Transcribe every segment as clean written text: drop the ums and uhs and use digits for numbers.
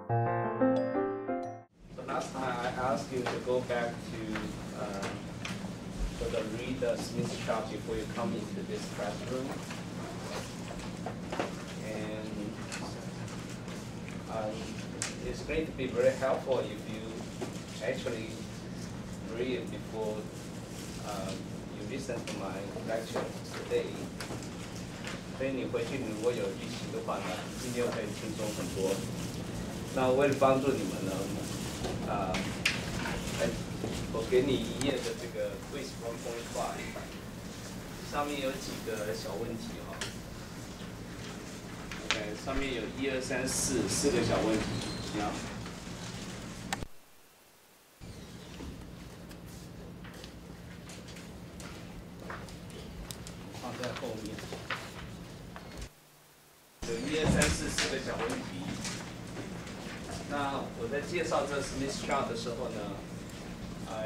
So last time I asked you to go back to sort of read the Smith chart before you come into this classroom. And it's going to be very helpful if you actually read it before you listen to my lecture today. 所以你回去如果有预习的话呢，今天会轻松很多。那为了帮助你们呢，我给你一页的这个 Quiz 1.5， 上面有几个小问题哈。OK， 上面有1、2、3、4个小问题，这样。放在后面。有1、2、3、4个小问题。那我在介绍这 Smith chart 的时候呢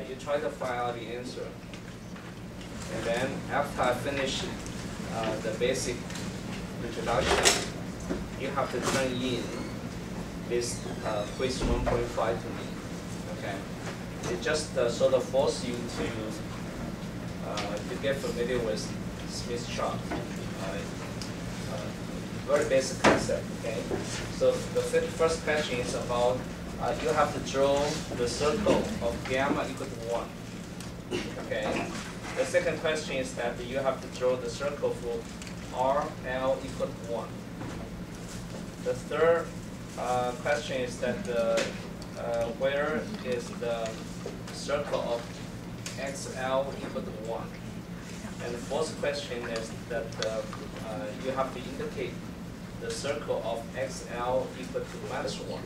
，you try to find out the answer, and then after I finish the basic introduction, you have to turn in this quiz 1.5 to me. Okay, it just sort of forces you to get familiar with Smith chart. Very basic concept, okay? So the first question is about, you have to draw the circle of gamma equal to 1, okay? The second question is that you have to draw the circle for RL equal to 1. The third question is that where is the circle of XL equal to 1? And the fourth question is that you have to indicate the circle of XL equal to -1.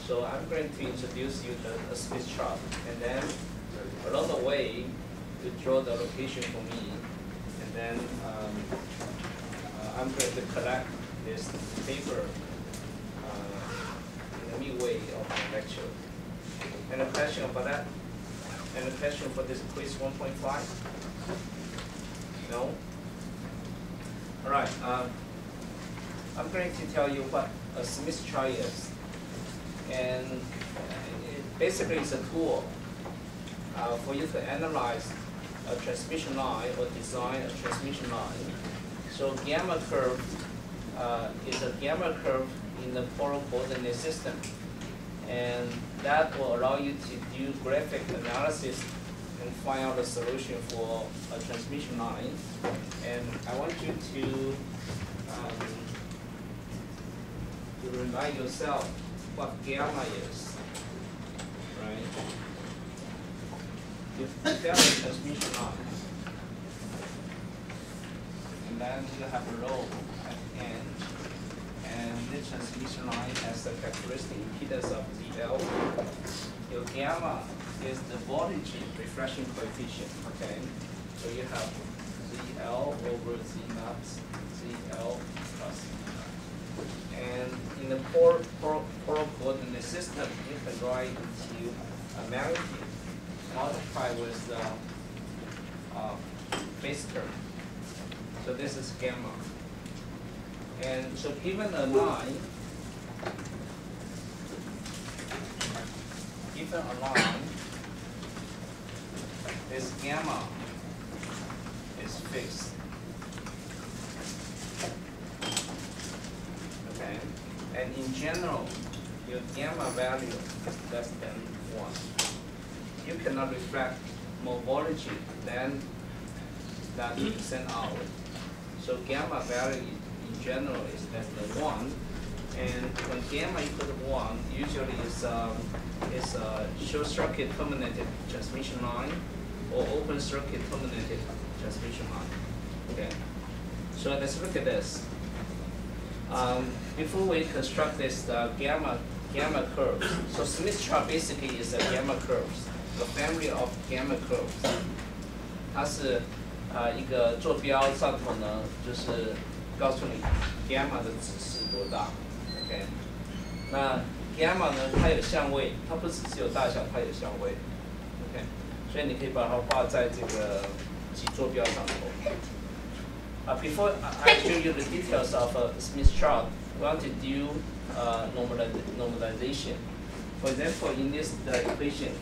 So I'm going to introduce you to a Smith chart, and then along the way, you draw the location for me, and then I'm going to collect this paper in the midway of the lecture. Any question about that? Any question for this quiz 1.5? No? All right. I'm going to tell you what a Smith chart is, and it basically is a tool for you to analyze a transmission line or design a transmission line. So gamma curve is a gamma curve in the polar coordinate system, and that will allow you to do graphic analysis and find out a solution for a transmission line. And I want you to remind yourself what gamma is, right? You have a transmission line, and then you have a row at the end, and this transmission line has the characteristic impedance of ZL. Your gamma is the voltage reflection coefficient, okay? So you have ZL over Z naught, ZL plus Z naught. And in the polar coordinate system, you can write into a magnitude multiplied with the base term. So this is gamma. And so given a line, this gamma is fixed. Okay, and in general, your gamma value is less than 1. You cannot reflect more voltage than that you send out. So gamma value in general is less than 1. And when gamma equal to 1, usually it's a short circuit terminated transmission line or open circuit terminated transmission line. Okay, so let's look at this. Before we construct this gamma curves, so Smith chart basically is a gamma curves, the family of gamma curves. 它是一个坐标上头呢，就是告诉你 gamma 的指示多大。OK， 那 gamma 呢，它有相位，它不只是有大小，它有相位。OK， 所以你可以把它画在这个极坐标上头。Before I show you the details of a Smith chart, we want to do normalization. For example, in this equation,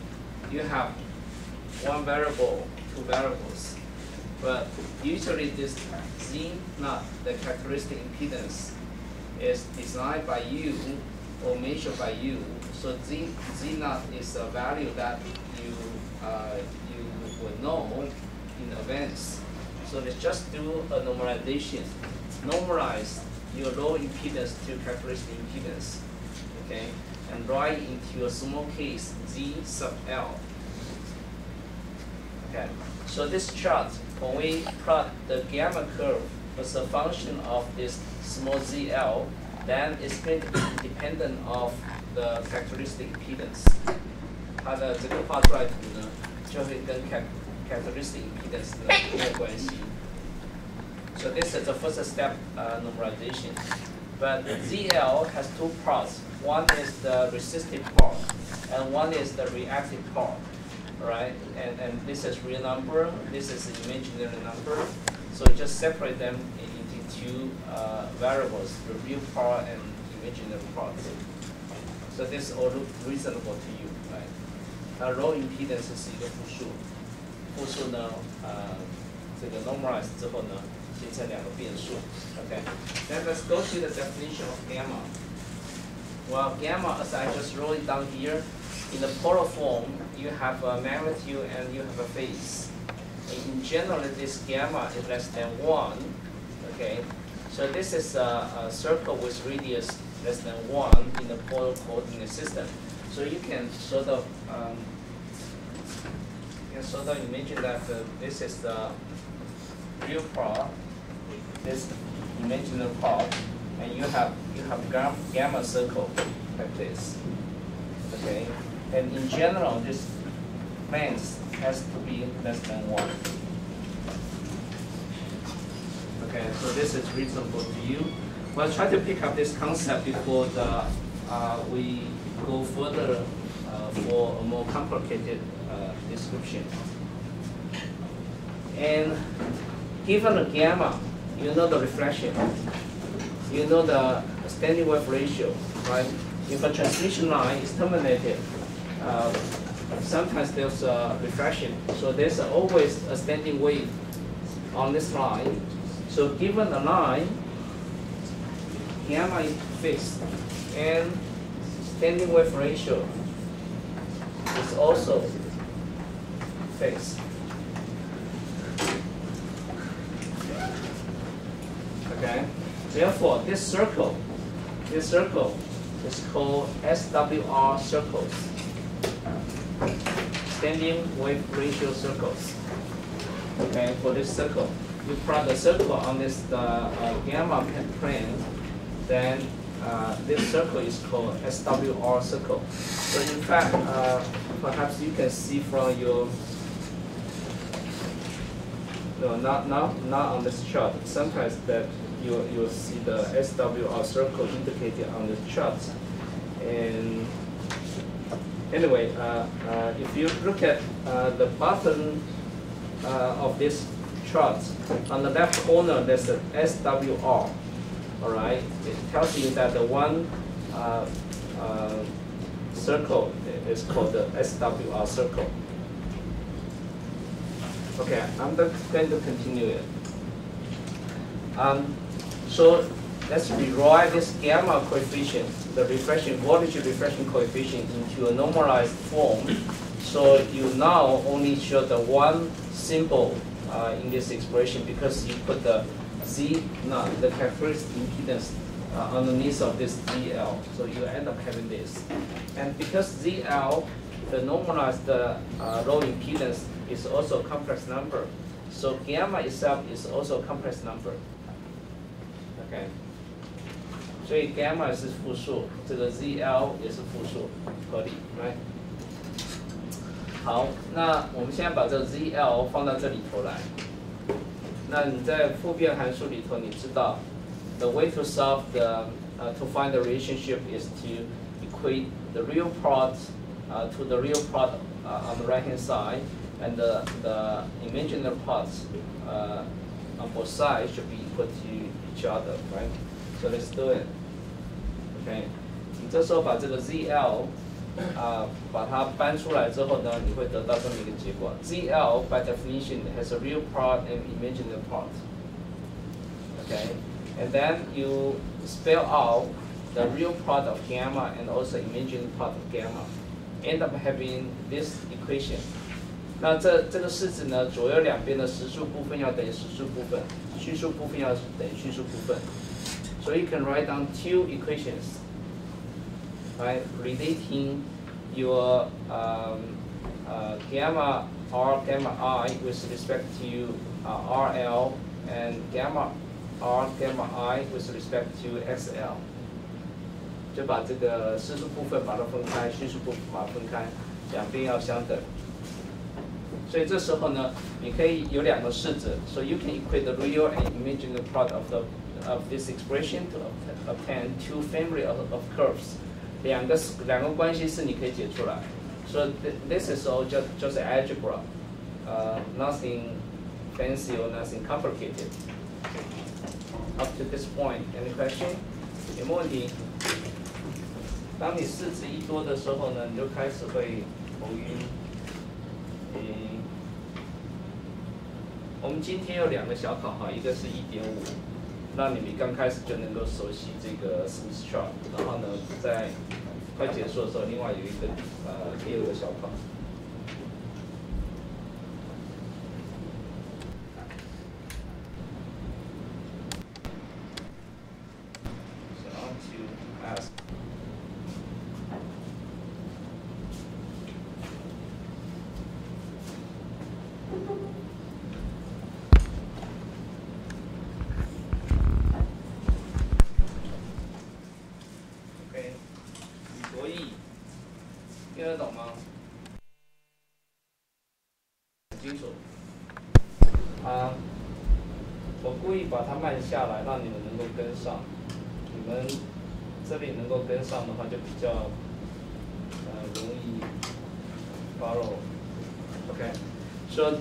you have one variable, two variables. But usually this Z naught, the characteristic impedance, is designed by you or measured by you. So Z naught is a value that you will know in advance. So let's just do a normalization. Normalize your low impedance to characteristic impedance, okay? And write into a small case Z sub L. Okay. So this chart, when we plot the gamma curve as a function of this small ZL, then it's going to be independent of the characteristic impedance. 它的这个画出来图呢，就会跟 characteristic impedance 呢没有关系。So this is the first step normalization. But ZL has two parts. One is the resistive part, and one is the reactive part. Right? And this is real number, this is imaginary number. So just separate them into two variables, the real part and imaginary part. So this all look reasonable to you, right? Low impedance 是一个复数，复数呢，这个 normalize 之后呢，形成两个变数。Okay. Then let's go to the definition of gamma. Well, gamma, as I just wrote it down here, in the polar form, you have a magnitude and you have a phase. In general, this gamma is less than 1. Okay, so this is a circle with radius less than 1 in the polar coordinate system. So you can sort of imagine that this is the real part, this imaginary part, and you have gamma circle like this. Okay. And in general, this length has to be less than 1. Okay, so this is reasonable to you. We'll try to pick up this concept before we go further for a more complicated description. And given the gamma, you know the reflection, you know the standing wave ratio, right? If a transmission line is terminated, sometimes there's a refraction, so there's always a standing wave on this line. So given the line, gamma is fixed, and standing wave ratio is also fixed. Okay. Therefore, this circle is called SWR circles. Standing wave ratio circles. Okay, for this circle, you plot the circle on this gamma plane, then this circle is called SWR circle. So in fact, perhaps you can see from your not on this chart. Sometimes that you'll see the SWR circle indicated on the chart. And anyway, if you look at the bottom of this chart, on the left corner there's a SWR. All right, it tells you that the one circle is called the SWR circle. Okay, I'm going to continue it. So let's rewrite this gamma coefficient, the voltage reflection coefficient, into a normalized form. So you now only show the one symbol in this expression because you put the Z naught, the characteristic impedance, underneath of this ZL. So you end up having this. And because ZL, the normalized low impedance, is also a complex number. So gamma itself is also a complex number. Okay. 所以 gamma 是复数，这个 ZL 也是复数，合理 ，right？ 好，那我们现在把这个 ZL 放到这里头来。那你在复变函数里头，你知道 the way to solve to find the relationship is to equate the real part to the real part on the right hand side, and the imaginary parts on both sides should be equal to each other, right? So let's do it. OK， 你这时候把这个 ZL 把它搬出来之后呢，你会得到这么一个结果。ZL by definition has a real part and imaginary part. Okay, and then you spell out the real part of gamma and also imaginary part of gamma. End up having this equation. 那这个式子呢，左右两边的实数部分要等于实数部分，虚数部分要等于虚数部分。So you can write down two equations, right, relating your gamma R, gamma I with respect to RL, and gamma R, gamma I with respect to XL. 就把这个实数部分把它分开，虚数部分把它分开，两边要相等。所以这时候呢，你可以有两个式子 ，so you can equate the real and imaginary part of this expression to obtain two family of curves。两个关系式你可以解出来。So this is all just algebra, nothing fancy or nothing complicated. Up to this point, any question? 有没有问题？当你式子一多的时候呢，你就开始会头晕。我们今天有两个小考哈，一个是1.5，让你们刚开始就能够熟悉这个 Smith chart， 然后呢，在快结束的时候，另外有一个第二个小考。So I want to ask. OK， 所以听得懂吗？很清楚。我故意把它慢下来，让你们能够跟上。你们这里能够跟上的话，就比较容易 follow。OK， so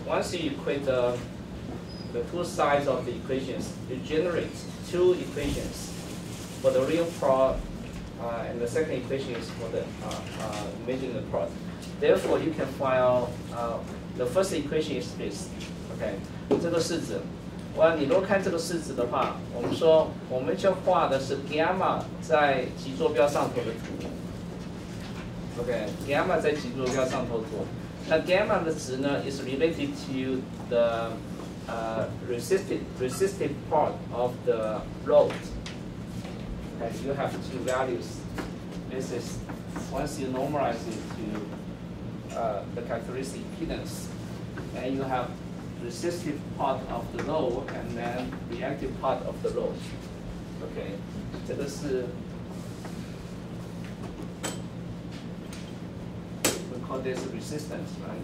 once you equate the two sides of the equations, you generate two equations for the real part, and the second equation is for the imaginary part. Therefore, you can find out the first equation is this. OK， 这个式子，你如果看这个式子的话，我们说我们就画的是 gamma 在极坐标上头的图。OK，gamma 在极坐标上头图。那 gamma 的值呢 is related to the resistive part of the load. Okay, you have two values. This is once you normalize it to the characteristic impedance, and you have resistive part of the load and then reactive part of the load. Okay, 这个是 we call this resistance, right?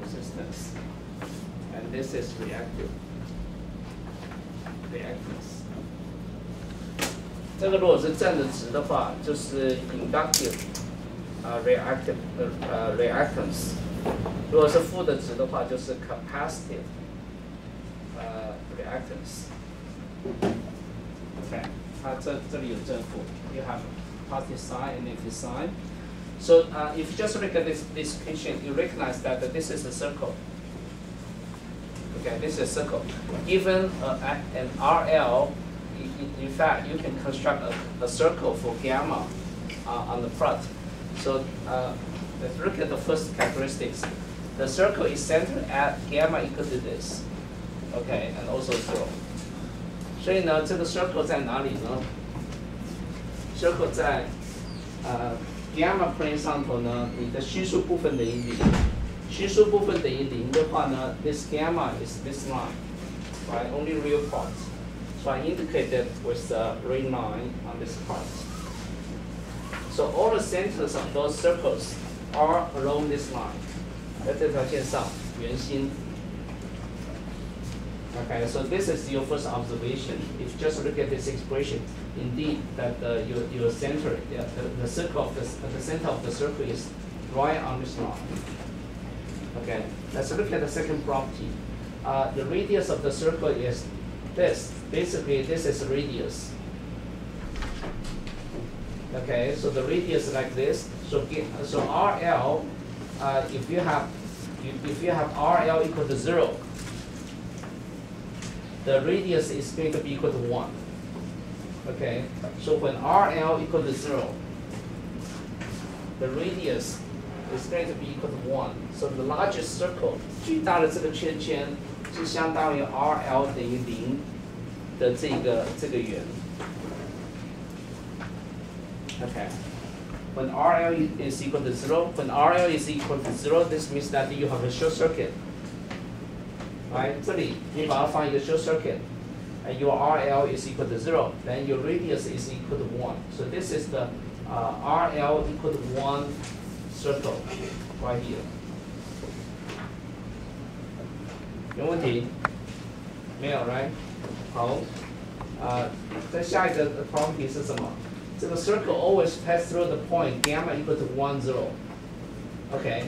Resistance, and this is reactive. Reactance. 这个如果是正的值的话，就是 inductive reactance。如果是负的值的话，就是 capacitive reactance。OK， 它这里有正负 ，you have positive sign and negative sign. So if you just look at this equation, you recognize that this is a circle. Okay, this is a circle. Given an RL, in fact, you can construct a circle for gamma on the plot. So let's look at the first characteristics. The circle is centered at gamma equal to this. Okay, and also 0. 所以呢，这个 circle 在哪里呢 ？circle 在gamma plane 上头呢，你的虚数部分等于0。虚数部分等于0的话呢 ，this gamma is this line, right? Only real parts. So I indicate that with the red line on this part. So all the centers of those circles are along this line. 在这条线上，圆心。Okay, so this is your first observation. If you just look at this expression, indeed that your center, the circle of the center of the circle is right on this line. Okay, let's look at the second property. The radius of the circle is this. Basically, this is radius. Okay, so the radius is like this. So RL, if you have RL equal to 0, the radius is going to be equal to 1. Okay, so when RL equal to 0, the radius is going to be equal to 1. So the largest circle, 最大的这个圈圈是相当于 RL 等于0的这个圆。Okay. When RL is equal to 0, when RL is equal to 0, this means that you have a short circuit. Right? 这里你把它放一个 short circuit, and your RL is equal to 0, then your radius is equal to 1. So this is the RL equal to 1 circle right here. 有问题？没有 ，right？ 好，再下一个 property 是什么？这个 circle always pass through the point gamma equal to 1, 0. OK，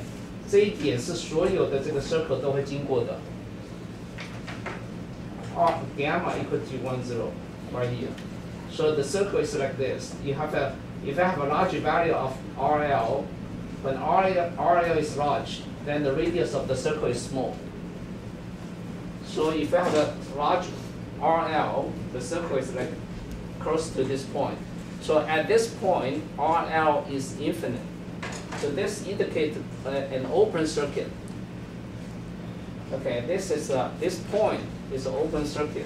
这一点是所有的这个 circle 都会经过的。Gamma equal to 1, 0 right here. So the circle is like this. If you have a large value of RL, when RL is large, then the radius of the circle is small. So if you have a large RL, the circle is like close to this point. So at this point, RL is infinite. So this indicates an open circuit. Okay, this point is an open circuit.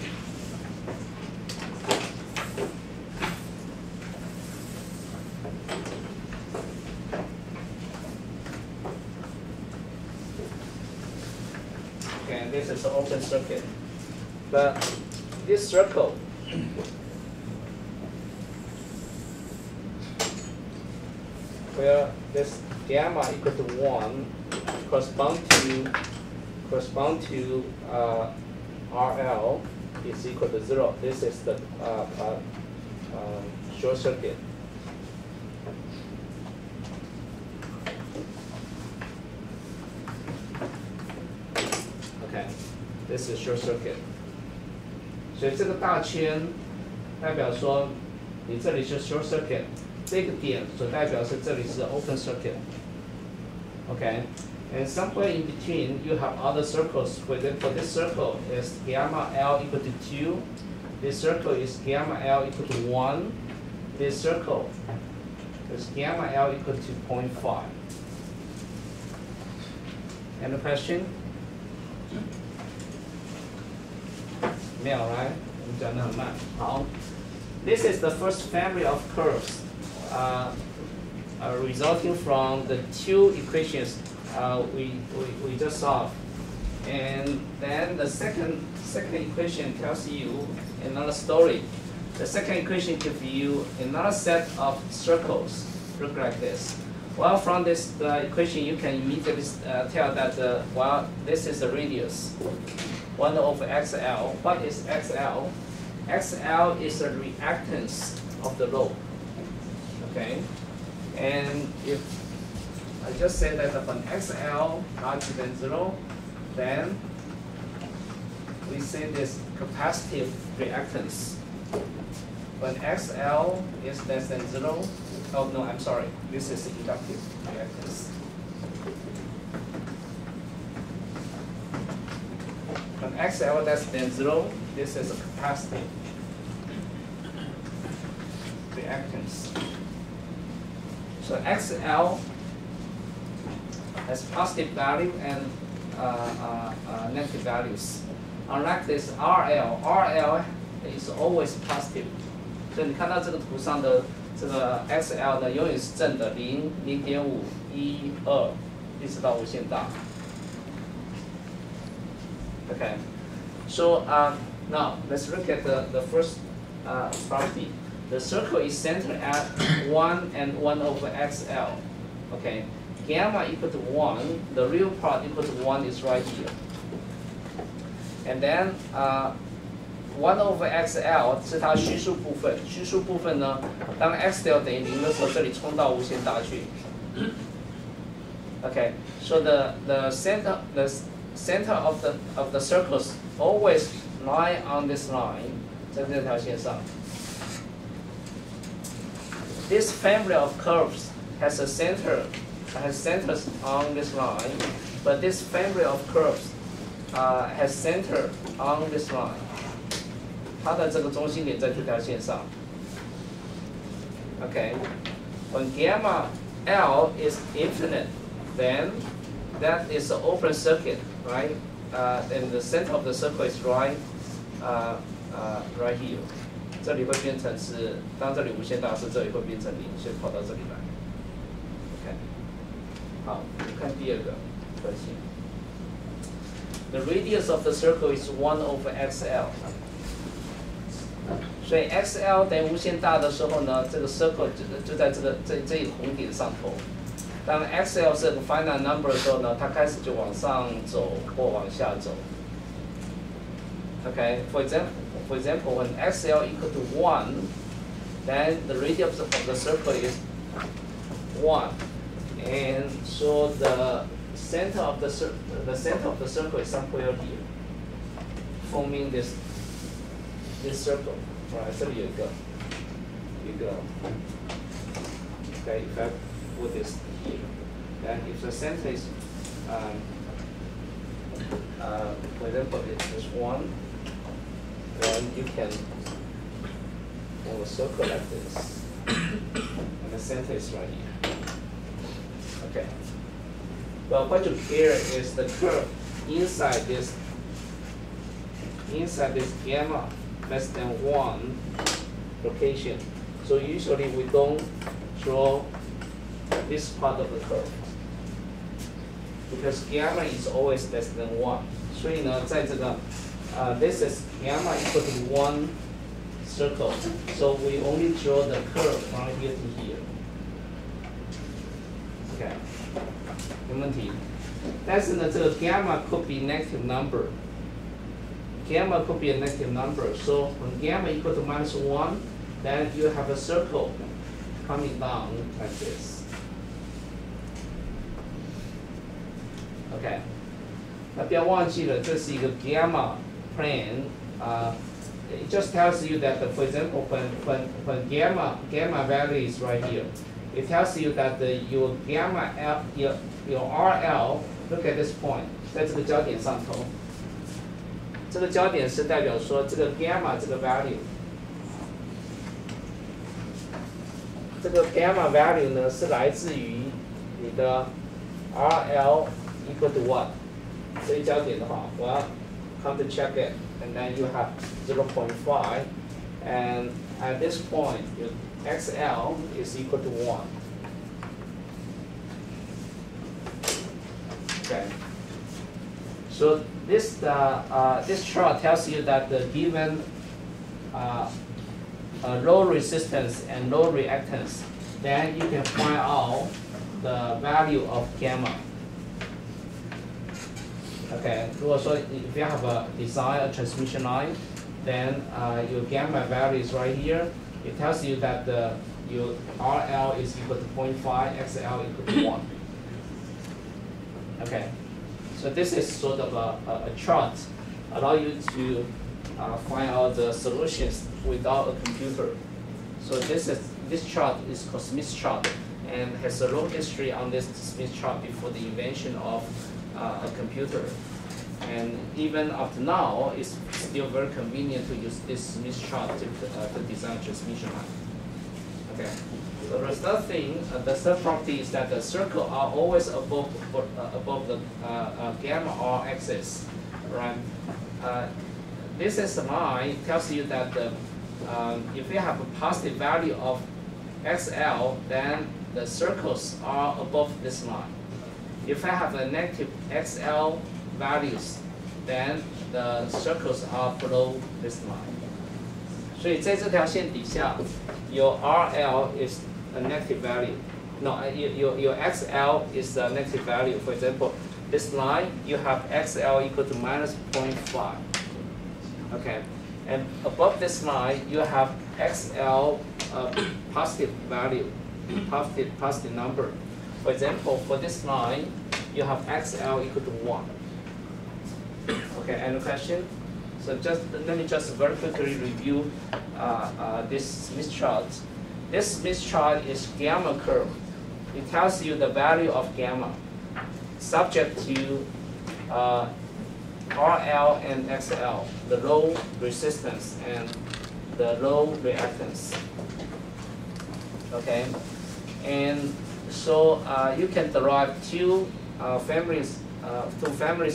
Okay, this is an open circuit. But this circle where this gamma equal to 1 correspond to RL is equal to 0. This is the short circuit. Okay, this is short circuit. 所以这个大圈代表说你这里是 short circuit。这个点所代表是这里是 open circuit, okay, and somewhere in between you have other circles. For this circle is gamma L equal to 2. This circle is gamma L equal to 1. This circle is gamma L equal to 0.5. Any question? 没有 right? 我们讲得很慢。好 ，This is the first family of curves. Resulting from the two equations we just solved, and then the second equation tells you another story. The second equation gives you another set of circles, look like this. Well, from this equation, you can immediately tell that this is the radius, 1 over XL. What is XL? XL is the reactance of the lobe. Okay, and if I just say that when XL larger than 0, then we say this capacitive reactance. When XL is less than 0, oh no, I'm sorry, this is inductive reactance. When XL less than 0, this is a capacitive reactance. So XL has positive value and negative values. Unlike this RL is always positive. 所以你看到这个图上的这个 XL 呢，永远是正的，0、0.5、1、2，一直到无限大。Okay, so now let's look at the first property. The circle is centered at 1 and 1 over XL. Okay, gamma equal to 1, the real part equal to 1 is right here. And then 1 over XL 是它虚数部分，虚数部分呢，当 XL 等于0的时候，这里冲到无限大去。Okay, so the center of the circles always lie on this line， 在这条线上。This family of curves has a center, has centers on this line, but this family of curves has center on this line. 它的这个中心点在这条线上。Okay, when gamma L is infinite, then that is an open circuit, right? And the center of the circle is right here. 这里会变成是，当这里无限大时，这里会变成零，所以跑到这里来。OK， 好，我们看第二个特性。The radius of the circle is 1 over XL。所以 XL 等于无限大的时候呢，这个 circle 就在这一个红点上头。当 XL 是个 finite number 的时候呢，它开始就往上走或往下走。Okay, for example, when XL equal to 1, then the radius of the circle is 1, and so the center of the circle is somewhere here, forming this circle. Right, 这里有一个 Okay, if I put this here, then if the center is for example, it's 1. Then you can form a circle like this, and the center is right here. Okay. Well, what you care is the curve inside this gamma less than 1 location. So usually we don't draw this part of the curve because gamma is always less than 1. 所以呢，在这个this is gamma equal to 1 circle, so we only draw the curve from here to here. Okay, 没问题。但是呢，这个 gamma could be negative number. Gamma could be a negative number. So when gamma equal to -1, then you have a circle coming down like this. Okay. 那不要忘记了，这是一个 gamma plane. It just tells you that, for example, when gamma value is right here, it tells you that your gamma L, your RL, look at this point, 在这个焦点上头。这个焦点是代表说这个 gamma 这个 value， 这个 gamma value 呢是来自于你的 RL equal to what？ 这一焦点的话，我要 come to check it, and then you have 0.5, and at this point, your XL is equal to 1. Okay. So this chart tells you that the given low resistance and low reactance, then you can find out the value of gamma. Okay, 如果说 if you have a design a transmission line, then your gamma value is right here. It tells you that your RL is equal to 0.5, XL equal to 1. Okay, so this is sort of a chart, allow you to find out the solutions without a computer. So this chart is called Smith chart and has a long history on this Smith chart before the invention of a computer. And even up to now, it's still very convenient to use this Smith chart to design transmission line. Okay. So the third thing, the third property is that the circle are always above the gamma R axis, right? This is a line tells you that if you have a positive value of XL, then the circles are above this line. If I have a negative XL values, then the circles are below this line. 所以在这条线底下 your RL is a negative value. No, your XL is a negative value. For example, this line, you have XL equal to -0.5. Okay, and above this line, you have XL positive value, positive number. For example, for this line, you have XL equal to 1. Okay, any question? So let me just very quickly review this Smith chart. This Smith chart is gamma curve. It tells you the value of gamma, subject to RL and XL, the low resistance and the low reactance. Okay, and so you can derive two families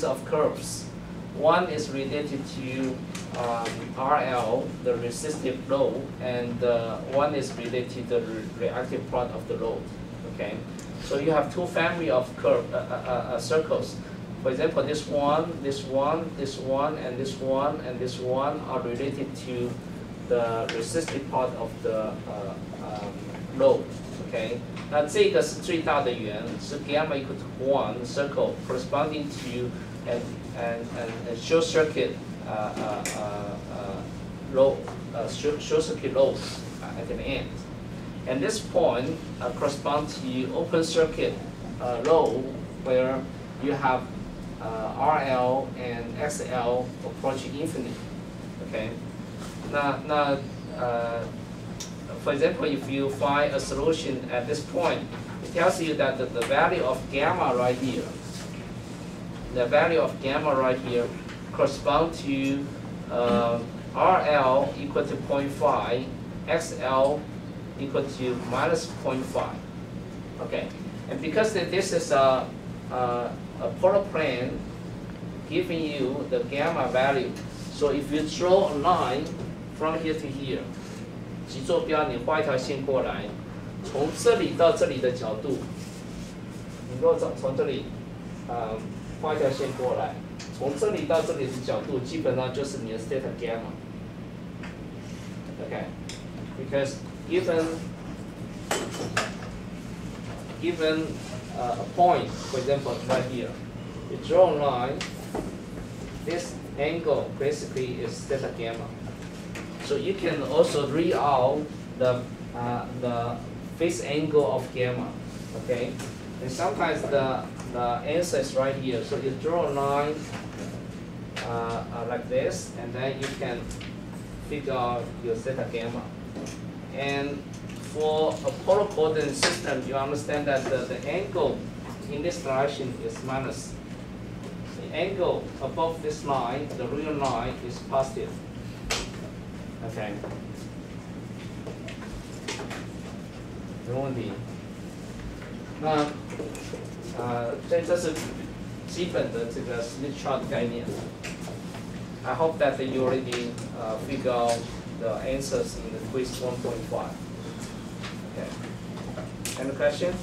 of curves. One is related to RL, the resistive load, and one is related to the reactive part of the load. Okay, so you have two family of circles. For example, this one, and this one are related to the resistive part of the load. Okay， 那这个是最大的圆，是 gamma equal to 1 circle corresponding to and short circuit load, short circuit load at the end. And this point corresponds to open circuit load where you have RL and XL approaching infinity. Okay. Now, for example, if you find a solution at this point, it tells you that the value of gamma right here, corresponds to RL equal to 0.5, XL equal to minus 0.5. Okay, and because this is a polar plane giving you the gamma value, so if you draw a line from here to here, 极坐标你画一条线过来，从这里到这里的角度，你如果从这里画一条线过来，从这里到这里的角度，基本上就是你的 theta gamma. Okay, because given a point, for example, right here, you draw a line. This angle basically is theta gamma. So you can also read out the phase angle of gamma. Okay, and sometimes the answer is right here. So you draw a line like this, and then you can figure out your theta gamma. And for a polar coordinate system, you understand that the angle in this direction is minus. The angle above this line, the real line, is positive. Okay. 没问题。那这是基本的这个 Smith chart 概念。I hope that you already figure out the answers in the quiz 1.5. Okay. Any question?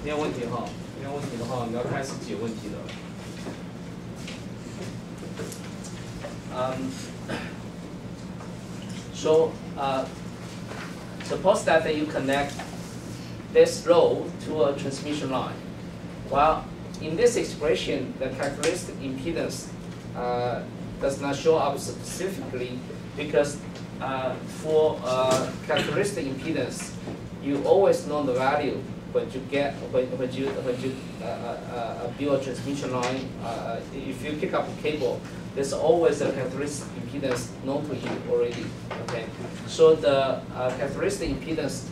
没有问题哈，没有问题的话，你要开始解问题了。So suppose that you connect this load to a transmission line. Well, in this expression, the characteristic impedance does not show up specifically because for characteristic impedance, you always know the value when you build a transmission line. If you pick up a cable, there's always a characteristic impedance known to you already. Okay, so the characteristic impedance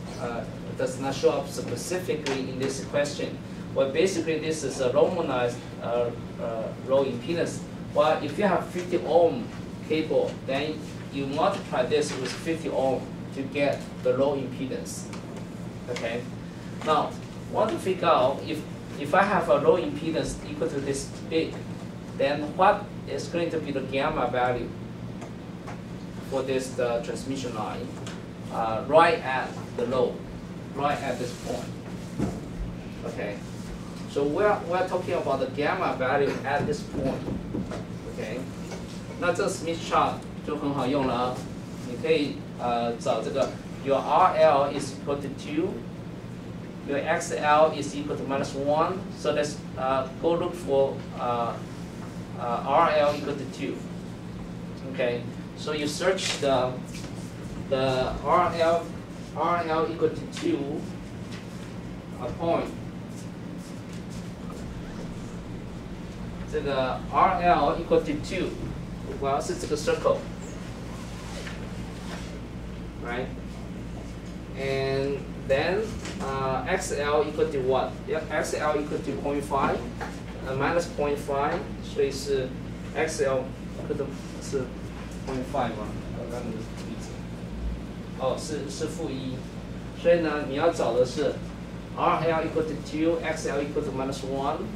does not show up specifically in this question. Well, basically this is a normalized low impedance. Well, if you have 50 ohm cable, then you multiply this with 50 ohm to get the low impedance. Okay. Now, want to figure out if I have a low impedance equal to this big, then what is going to be the gamma value for this transmission line right at the load, right at this point. Okay, so we're talking about the gamma value at this point. Okay, 那这 Smith chart 就很好用了啊，你可以找这个 your RL is equal to 2. Your XL is equal to -1, so let's go look for RL equal to 2. Okay, so you search the RL equal to 2 a point. 这个 RL equal to 2， 我要是这个 circle， right？ And then XL equal to what? XL equal to 0.5, minus 0.5， 所以是 XL 可能是 0.5 吗？我刚刚的例子，哦，是负1，所以呢，你要找的是 RL equal to 2, XL equal to minus 1.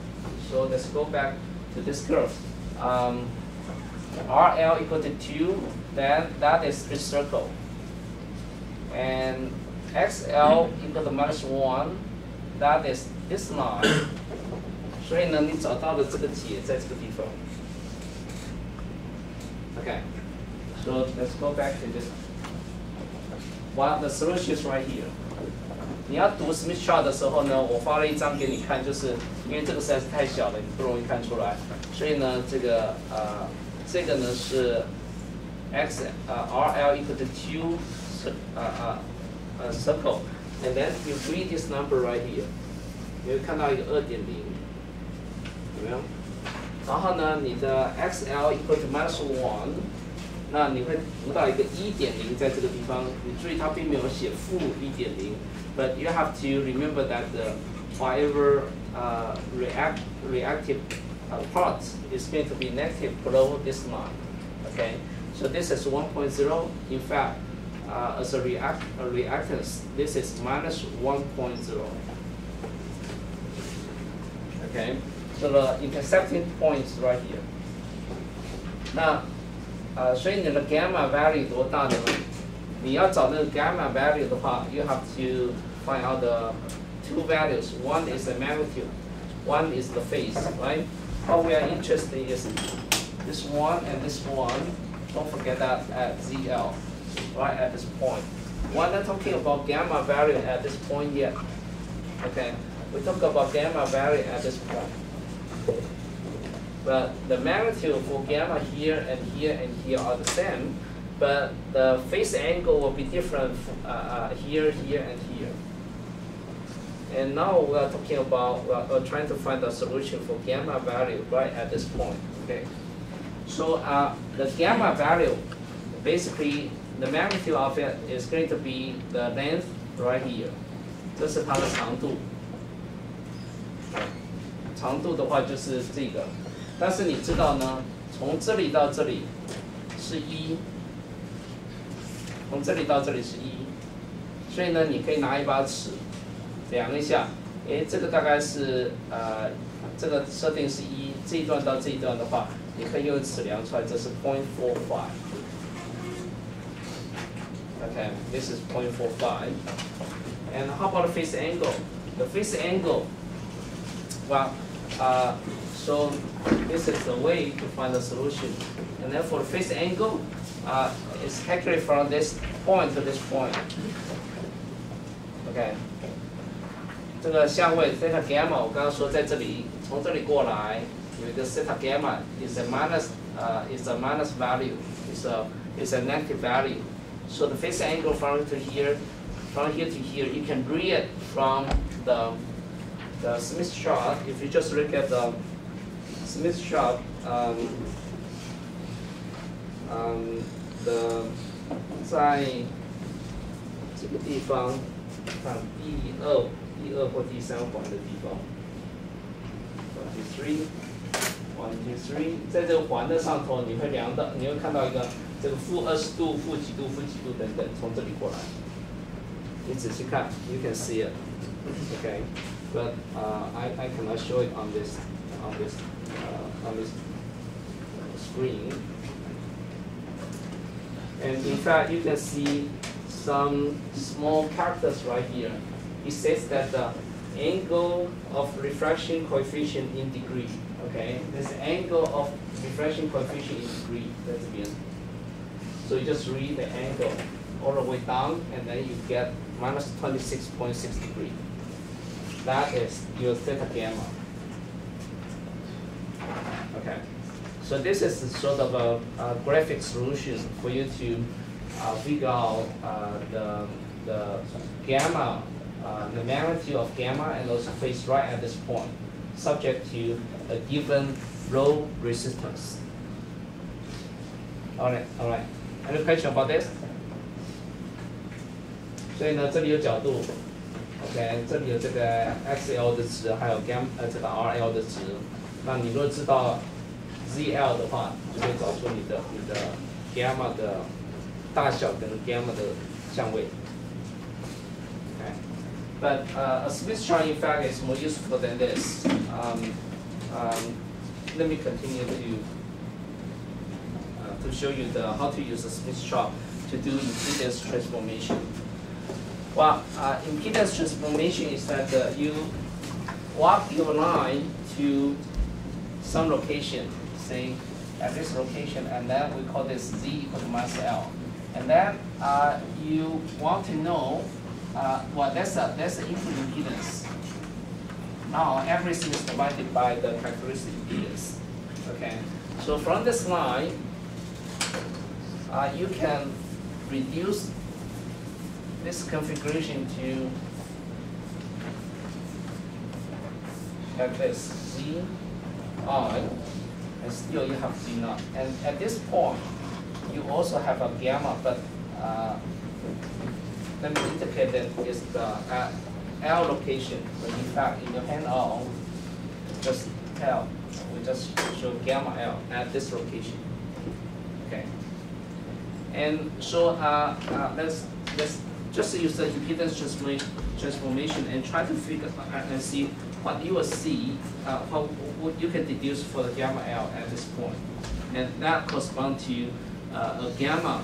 So let's go back to this curve. RL equal to 2, then that is this circle. And XL equal to minus 1, that is this line. 所以呢，你找到的这个解在这个地方。Okay, so let's go back to this. Well, the solution is right here. 你要读 Smith chart 的时候呢，我发了一张给你看，就是因为这个实在是太小了，你不容易看出来，所以呢，这个呢是 RL equal to 2 circle, and then you read this number right here， 你会看到一个 2.0， 有没有？然后呢，你的 XL equal to minus 1， 那你会读到一个 1.0 在这个地方，你注意它并没有写负 1.0。But you have to remember that whatever reactive part is going to be negative below this line. Okay, so this is 1.0. In fact, as a reactance, this is minus 1.0. Okay, so the intersecting point is right here. 那所以你的 gamma value 多大呢？你要找那个 gamma value 的话 ，you have to find out the two values. One is the magnitude, one is the phase, right? What we are interested in is this one and this one. Don't forget that at ZL, right at this point. We're not talking about gamma value at this point yet. Okay, we talk about gamma value at this point. But the magnitude for gamma here and here and here are the same. But the phase angle will be different here, here, and here. And now we are talking about, we're trying to find a solution for gamma value right at this point. Okay. So the gamma value, basically, the magnitude of it is going to be the length right here. 这是它的长度。长度的话就是这个，但是你知道呢，从这里到这里是1。从这里到这里是1，所以呢，你可以拿一把尺量一下，这个大概是这个设定是1，这一段到这一段的话，你可以用尺量出来，这是 0.45。Okay, this is 0.45. And how about the phase angle? The phase angle, well, so this is the way to find the solution. And then for the phase angle, it's calculated from this point to this point. Okay. 这个相位 theta gamma 我刚刚说在这里，从这里过来有一个 theta gamma is a minus value, is a negative value. So the phase angle from here to here, you can read it from the Smith chart. If you just look at the Smith chart, 在这个地方，看第二或第3环的地方 ，1, 2, 3，在这个环的上头，你会看到一个这个负20度、负几度、负几度等等，从这里过来。你仔细看 ，you can see it, okay? But I cannot show it on this screen. And in fact, you can see some small characters right here. It says that the angle of refraction coefficient in degree. Okay, this angle of refraction coefficient in degree. That's the end. So you just read the angle all the way down, and then you get minus 26.6 degrees. That is your theta gamma. Okay. So this is sort of a graphic solution for you to figure out the gamma, the magnitude of gamma, and also phase right at this point, subject to a given low resistance. All right. Any question about this? 所以呢，这里有角度 ，OK， 这里有这个 XL 的值，还有这个 RL 的值。那你如果知道 ZL 的话，就可以找出你的 gamma 的大小跟 gamma 的相位。Okay. But a Smith chart, in fact, is more useful than this. Let me continue to show you how to use a Smith chart to do impedance transformation. Well, impedance transformation is that you walk your line to some location, say at this location, and then we call this Z equal to minus L. And then you want to know, well, that's the input impedance. Now everything is divided by the characteristic impedance. Okay, so from this line, you can reduce this configuration to like this, Z, I, and still you have Z naught. And at this point, you also have a gamma, but let me indicate that is the L location. But in fact, in your hand on, just L, we just show gamma L at this location. Okay. And so let's just use the impedance transformation and try to figure and see what you will see, what you can deduce for the gamma L at this point. And that corresponds to a gamma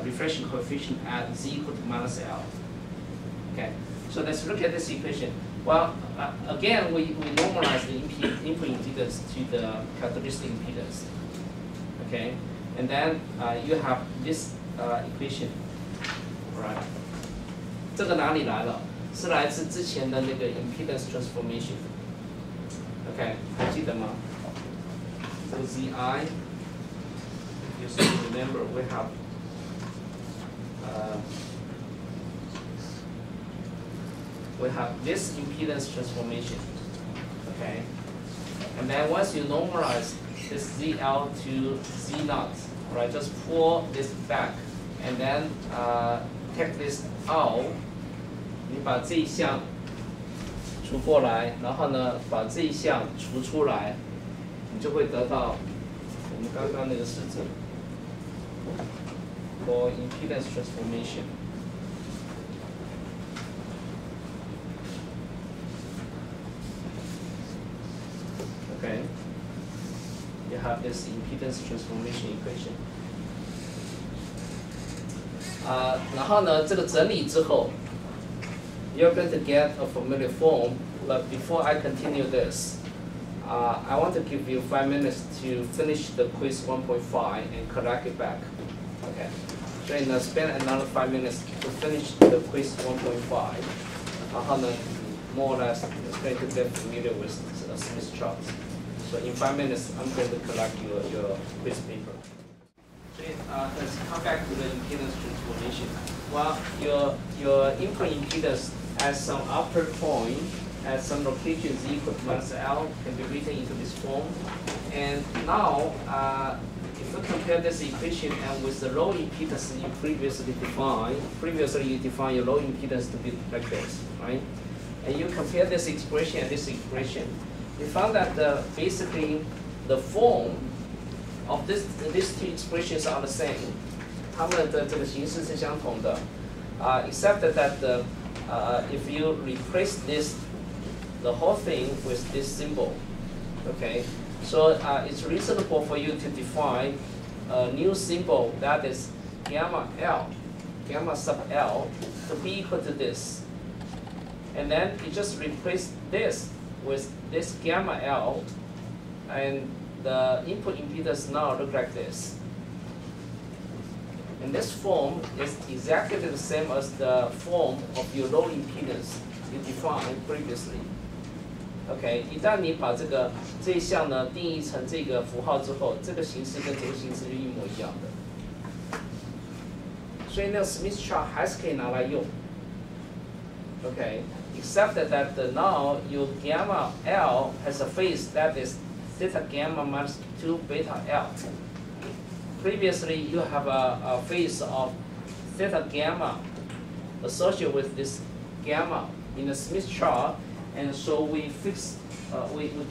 reflection coefficient at Z equal to minus L. Okay, so let's look at this equation. Well, again, we normalize the input impedance to the characteristic impedance. Okay, and then you have this equation, right? 这个哪里来了？是来自之前的那个 impedance transformation。OK， 还记得吗？这个 ZI， you still remember we have this impedance transformation. Okay, and then once you normalize this ZL to Z naught, right? Just pull this back, and then take this out. 你把这一项除过来，然后呢，把这一项除出来，你就会得到我们刚刚那个式子 for impedance transformation. Okay, you have this impedance transformation equation. 然后呢，这个整理之后。 You're going to get a familiar form, but before I continue this, I want to give you 5 minutes to finish the quiz 1.5 and correct it back. Okay. So you spend another 5 minutes to finish the quiz 1.5. More or less, you're going to get familiar with Smith charts. So in 5 minutes, I'm going to correct your quiz paper. Okay, let's come back to the impedance transformation. Well, your input impedance at some upper point, at some location Z equal to minus L, can be written into this form. And now, if you compare this equation and with the low impedance you previously you defined your low impedance to be like this, right? And you compare this expression and this expression, you found that basically the form of these two expressions are the same. 它们的这个形式是相同的 except that if you replace the whole thing with this symbol, okay, so it's reasonable for you to define a new symbol that is gamma L, gamma sub L, to be equal to this, and then you just replace this with this gamma L, and the input impedance now look like this. And this form is exactly the same as the form of your low impedance you defined previously. OK， 一旦你把这一项呢定义成这个符号之后，这个形式跟这个形式就一模一样的。所以那个 Smith chart 还是可以拿来用。OK， except that now your gamma L has a phase that is theta gamma minus 2 beta L. Previously, you have a phase of theta gamma associated with this gamma in the Smith chart, and so we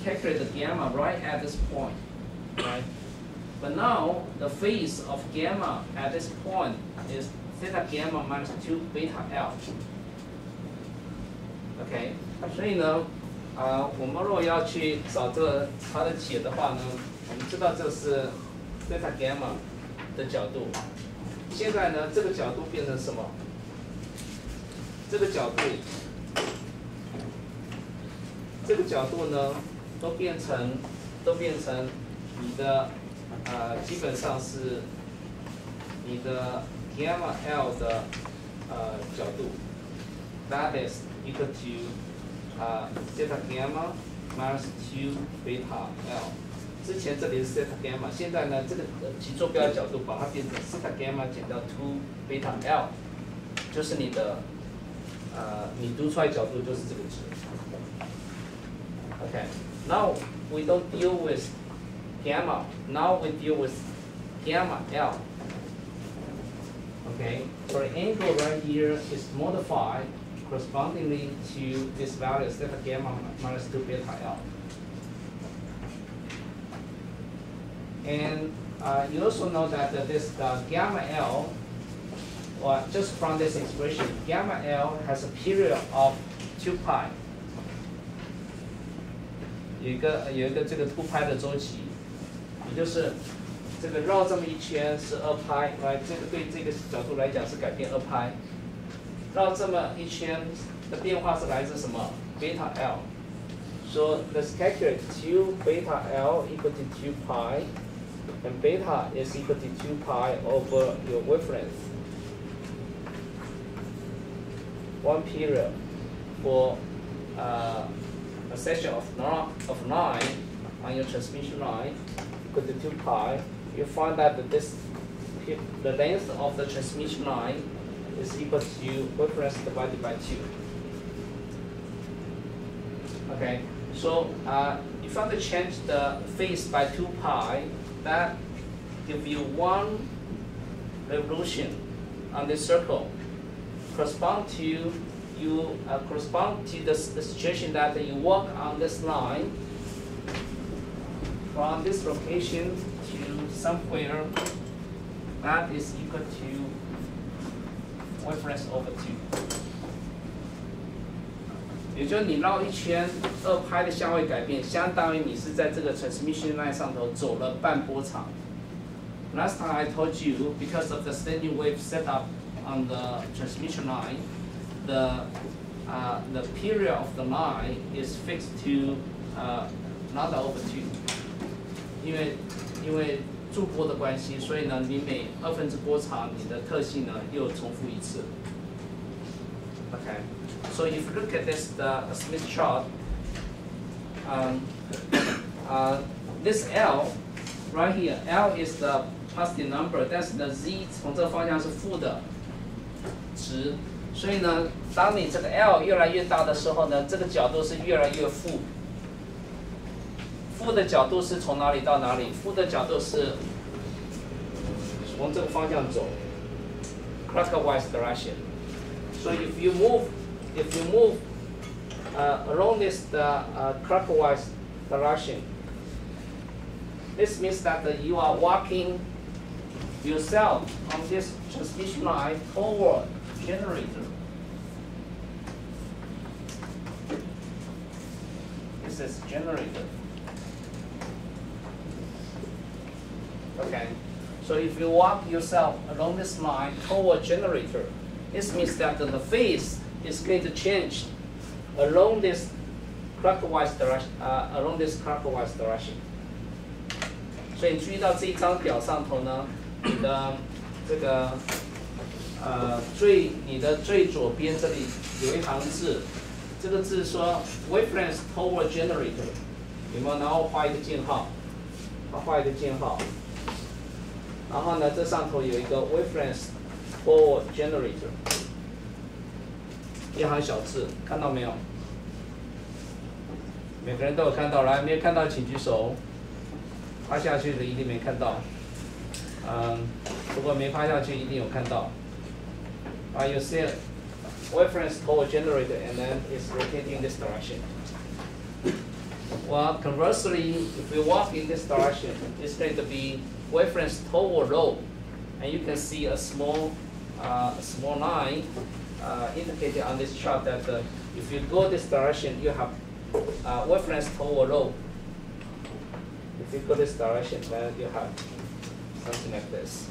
calculate the gamma right at this point, right? But now the phase of gamma at this point is theta gamma minus 2 beta L. OK， 所以呢，我们如果要去找这个它的解的话呢，我们知道这是 theta gamma 的角度。现在呢，这个角度变成什么？这个角度呢，都变成你的基本上是你的 gamma L 的角度 ，that is equal to theta gamma minus 2 beta L。之前这里是 theta gamma， 现在呢这个其坐标的角度把它变成 theta gamma 减掉2 beta L， 就是你的你读出来角度就是这个值。Okay, now we don't deal with gamma. Now we deal with gamma L. Okay, so the angle right here is modified correspondingly to this value theta gamma minus 2 beta L. And you also know that this gamma L, or just from this expression, gamma L has a period of 2 pi. 有一个这个2拍的周期，也就是这个绕这么一圈是2拍，这个对这个角度来讲是改变2拍，绕这么一圈的变化是来自什么 beta L。So let's calculate 2 beta L equal to 2 pi, and beta is equal to 2 pi over your wavelength. One period for a section of 9 on your transmission line equal to 2 pi. You find that the length of the transmission line is equal to wavelength divided by 2. Okay, so if you want to change the phase by 2 pi, that gives you 1 revolution on this circle. Correspond to the situation that you walk on this line from this location to somewhere that is equal to wavelength over 2. 也就是你绕一圈2拍的相位改变，相当于你是在这个 transmission line 上头走了半波长。Last time I told you, because of the standing wave setup on the transmission line, the period of the line is fixed to lambda over 2. 因为驻波的关系，所以呢，你每2分之波长，你的特性呢又重复一次。Okay, so if you look at this Smith chart, this L right here, L is the positive number, 但是呢 Z 从这个方向是负的值。所以呢，当你这个 L 越来越大的时候呢，这个角度是越来越负。负的角度是从哪里到哪里？负的角度是从这个方向走 ，clockwise direction. So if you move along this clockwise direction, this means that you are walking yourself on this transmission line toward generator. This is generator. Okay, so if you walk yourself along this line toward generator, this means that the phase is going to change along this clockwise direction. So 你注意到这一张表上头呢，你的这个你的最左边这里有一行字，这个字说 wavelength toward generator， 有没有？然后画一个箭号，然后呢，这上头有一个 wavelength toward generator， 一行小字，看到没有？每个人都有看到，来，没有看到请举手。趴下去的一定没看到，不过没趴下去一定有看到。You see waveforms total generated and then it's rotating in this direction. Well, conversely, if we walk in this direction, it's going to be waveforms total low, and you can see a small line indicated on this chart that if you go this direction, you have waveforms total low. If you go this direction, then you have something like this.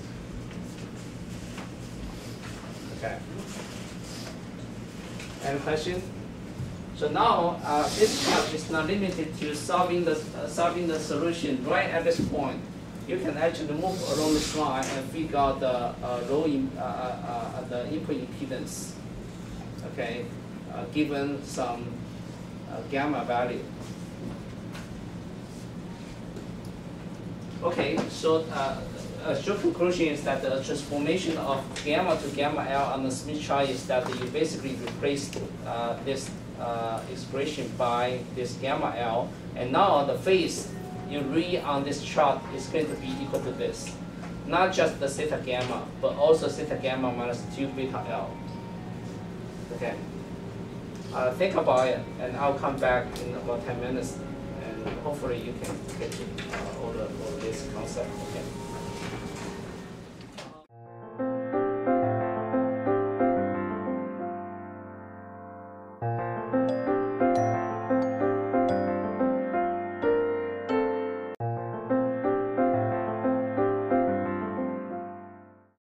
Okay. Any question? So now this chart is not limited to solving the solution right at this point. You can actually move along this line and figure out the the input impedance. Okay, given some gamma value. Okay, so a short conclusion is that the transformation of gamma to gamma L on the Smith chart is that you basically replaced this expression by this gamma L, and now the phase you read on this chart is going to be equal to this. Not just the theta gamma, but also theta gamma minus 2 beta L. Okay. Think about it, and I'll come back in about 10 minutes, and hopefully you can get all this concept. Okay.